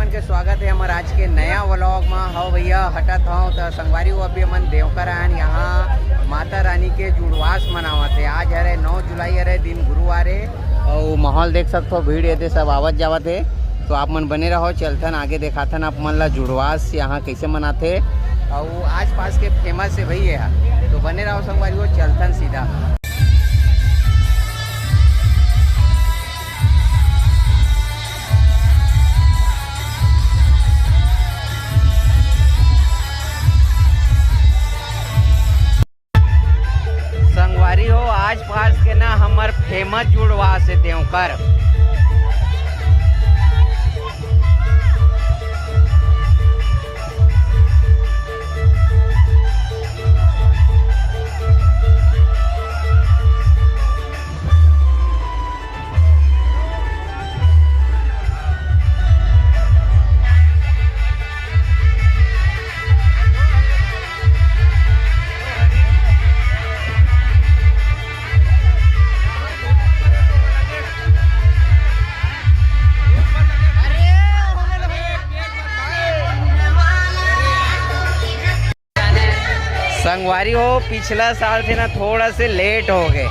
मन के स्वागत है हमारे आज के नया व्लॉग में। हाँ भैया हटत हूँ तो संगवारी हो अभी मन देवकर आन यहाँ माता रानी के जुड़वास मनावत है। आज हरे 9 जुलाई हरे दिन गुरुवार है और माहौल देख सकते हो, भीड़ ये सब आवत जावत है। तो आप मन बने रहो, चलथन आगे दिखाथन आप मन ला जुड़वास यहाँ कैसे मनाते और आस पास के फेमस है भैया। तो बने रहो संगवारी हो, चलथन सीधा। संगवारी हो आज पास के ना हमार फेमस जुड़वास है देवकर। संगवारी हो पिछला साल से ना थोड़ा से लेट हो गए।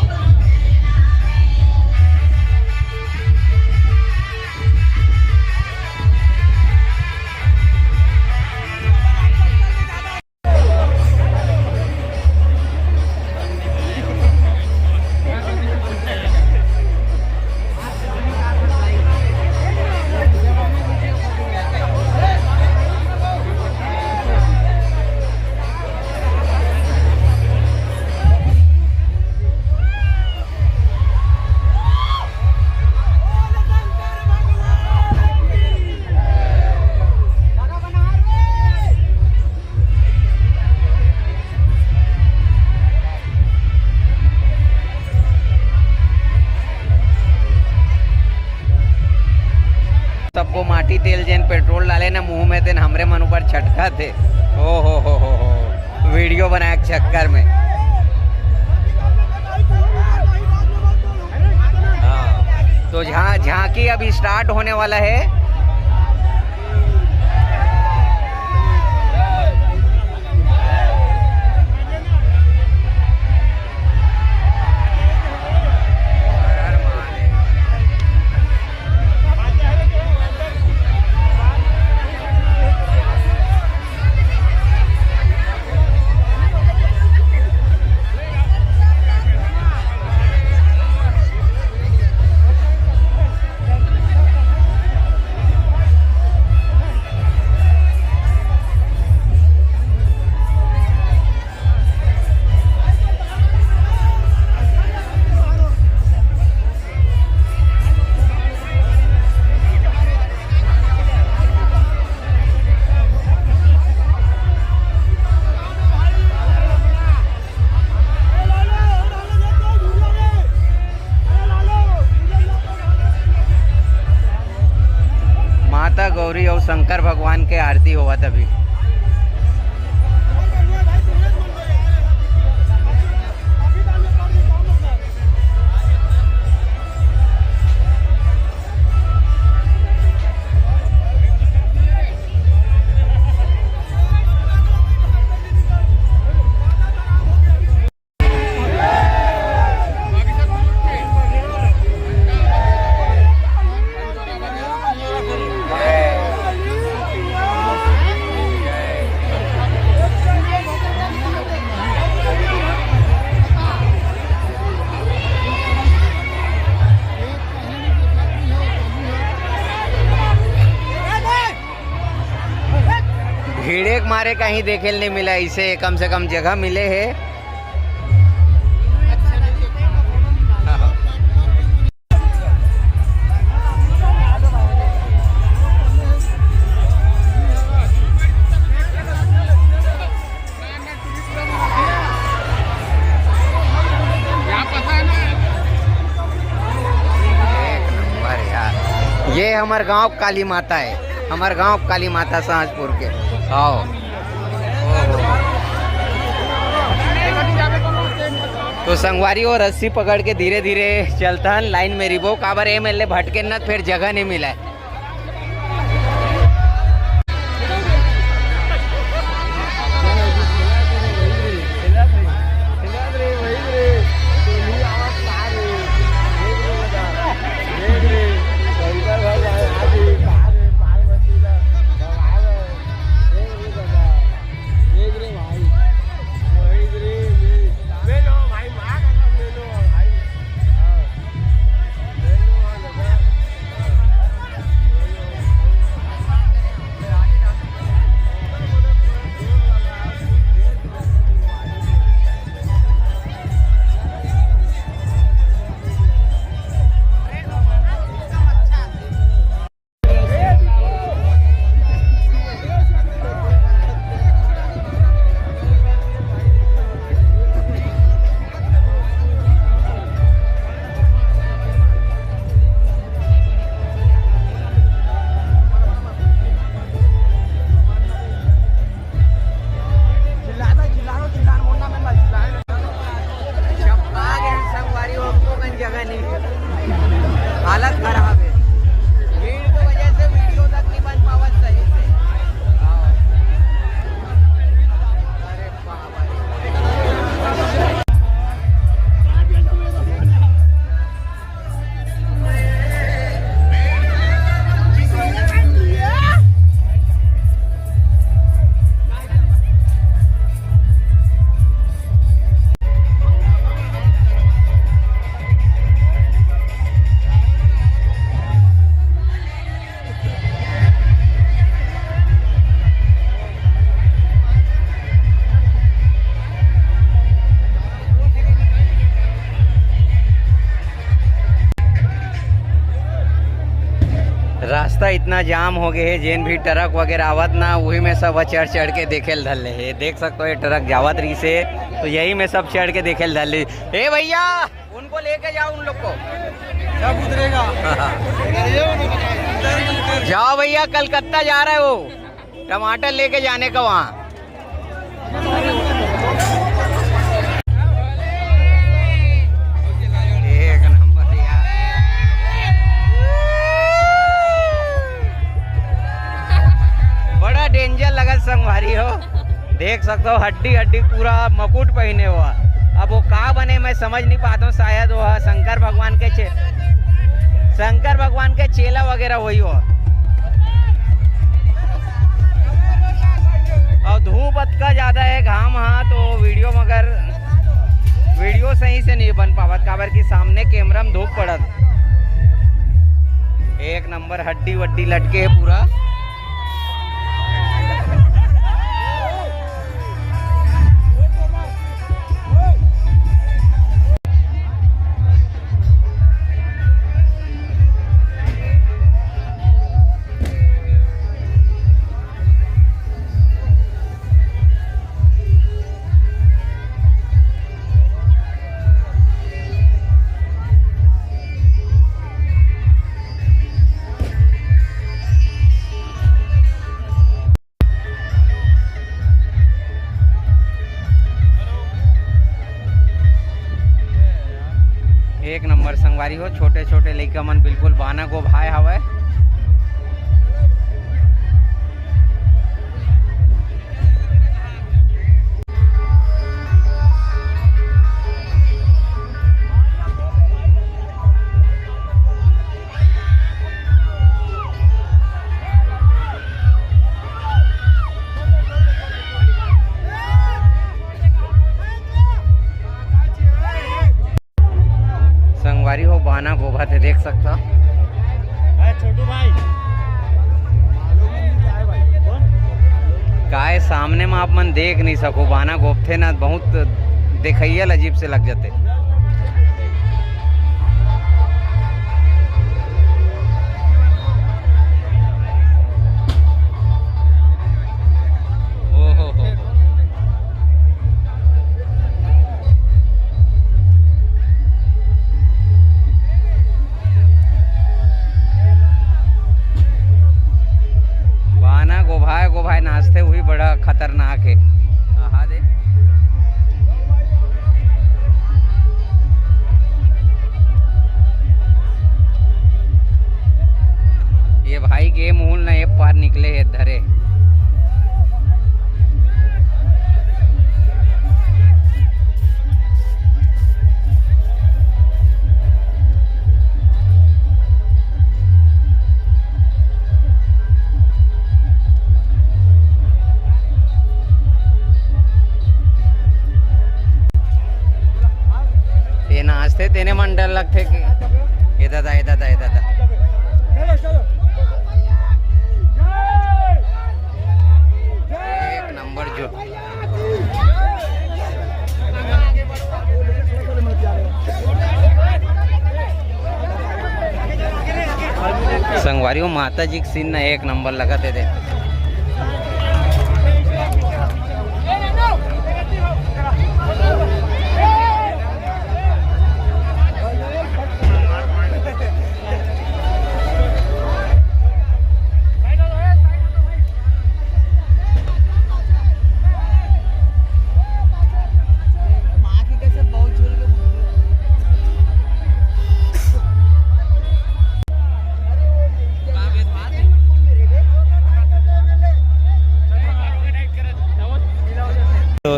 सबको माटी तेल जैन पेट्रोल डाले ना मुंह में तेन हमरे मन ऊपर छटका थे। ओ हो वीडियो बनाए चक्कर में। हाँ तो झांकी अभी स्टार्ट होने वाला है। माता गौरी और शंकर भगवान के आरती हुआ तभी। भीड़े के मारे कहीं देखे नहीं मिला, इसे कम से कम जगह मिले है। एक नंबर यार, ये हमारे गांव काली माता है, हमारे गांव काली माता सहजपुर के। आओ तो संगवारी और रस्सी पकड़ के धीरे धीरे चलता है लाइन में। रिबो काबर एमएलए भटके न फिर जगह नहीं मिला है। हालत खराब है, भीड़ की वजह से वीडियो तक नहीं बन पावत सही से। अरे बाबा रास्ता इतना जाम हो गए है, जेन भी ट्रक वगैरह आवत ना वही में सब चढ़ चढ़ के देखे धल रहे है। देख सकते हो ये ट्रक जावत रही से, तो यही में सब चढ़ के देखे धल रही। ए भैया उनको लेके जाओ, उन लोग को सब उतरेगा। जाओ भैया, कलकत्ता जा रहे हो, टमाटर लेके जाने का वहाँ। डेंजर लगल संगवारी हो, देख सकते हो हड्डी हड्डी पूरा मकुट पहने हुआ। अब वो का बने मैं समझ नहीं पाता हूँ, शायद वो शंकर भगवान के चेला वगैरह वही हो। और धूप का ज्यादा है, घाम हाँ, तो वीडियो सही से नहीं बन पावत, काबर की सामने कैमरा में धूप पड़त। एक नंबर हड्डी वड्डी लटके है पूरा। एक नंबर संगवारी हो, छोटे छोटे लइका मन बिल्कुल बाना को भाई हवे। संगवारी हो बाना गोभा थे, देख सकता छोटू भाई काय सामने में आप मन देख नहीं सको। बाना गोपथे ना बहुत देखिए अजीब से लग जाते। गोभाई नाचते हुई बड़ा खतरनाक है। हाँ दे ये भाई के मूल ना ये पार निकले है धरे। नाचते तेने मन डर लगते कि ये दादा ये दादा ये दादा। एक नंबर जो संगवारी माता जी के सीन ना एक नंबर लगाते थे।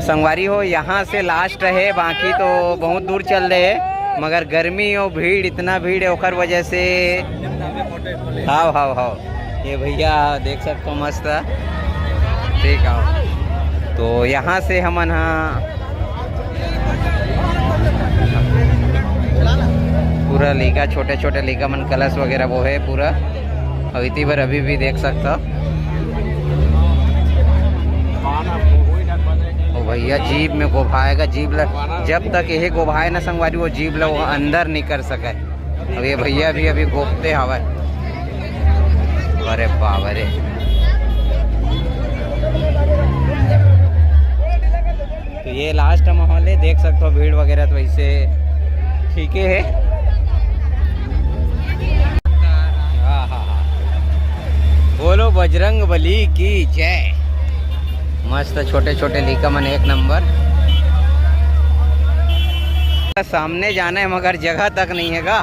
संगवारी हो यहाँ से लास्ट है, बाकी तो बहुत दूर चल रहे हैं, मगर गर्मी और भीड़, इतना भीड़ है ओकर वजह से। हाँ ये भैया देख सकते हो मस्त, ठीक है। तो यहाँ से हमन पूरा लेगा, छोटे छोटे लेगा मन कलश वगैरह वो है पूरा, और इतनी बार अभी भी देख सकता। ओ भैया जीप में गोभाएगा, जीप जब तक यही गोभाए ना संगवारी वो जीप ला वो अंदर नहीं कर सके। अब ये भैया भी अभी गोपते हवा। अरे बाबा रे, तो ये लास्ट माहौल है, देख सकते हो भीड़ वगैरह तो वैसे ठीक है। बोलो बजरंग बली की जय। मस्त छोटे छोटे लीका मन एक नंबर। सामने जाना है मगर जगह तक नहीं है गा।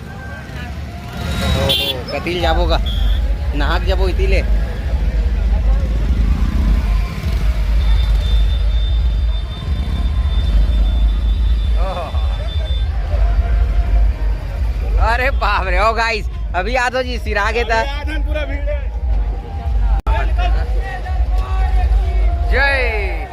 कतील जाबोगा, नाहक जाबो इतीले। अरे बाप रे, ओ गाइस अभी यादव जी सिरागे था। जय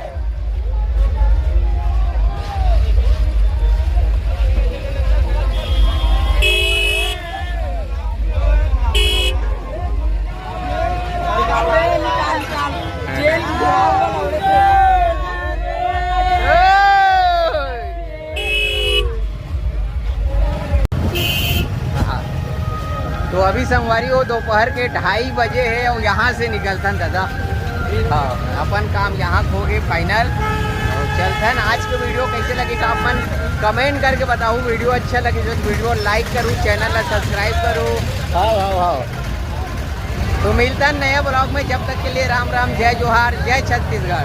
तो अभी संगवारी हो दोपहर के 2:30 बजे है और यहाँ से निकलता दादा। हाँ अपन काम यहाँ खो गए फाइनल। और चलते हैं। आज के वीडियो कैसे लगे तो अपन कमेंट करके बताओ। वीडियो अच्छा लगे तो वीडियो लाइक करूँ, चैनल सब्सक्राइब करो। हाँ तो मिलता है नया ब्लॉग में, जब तक के लिए राम राम, जय जोहार, जय छत्तीसगढ़।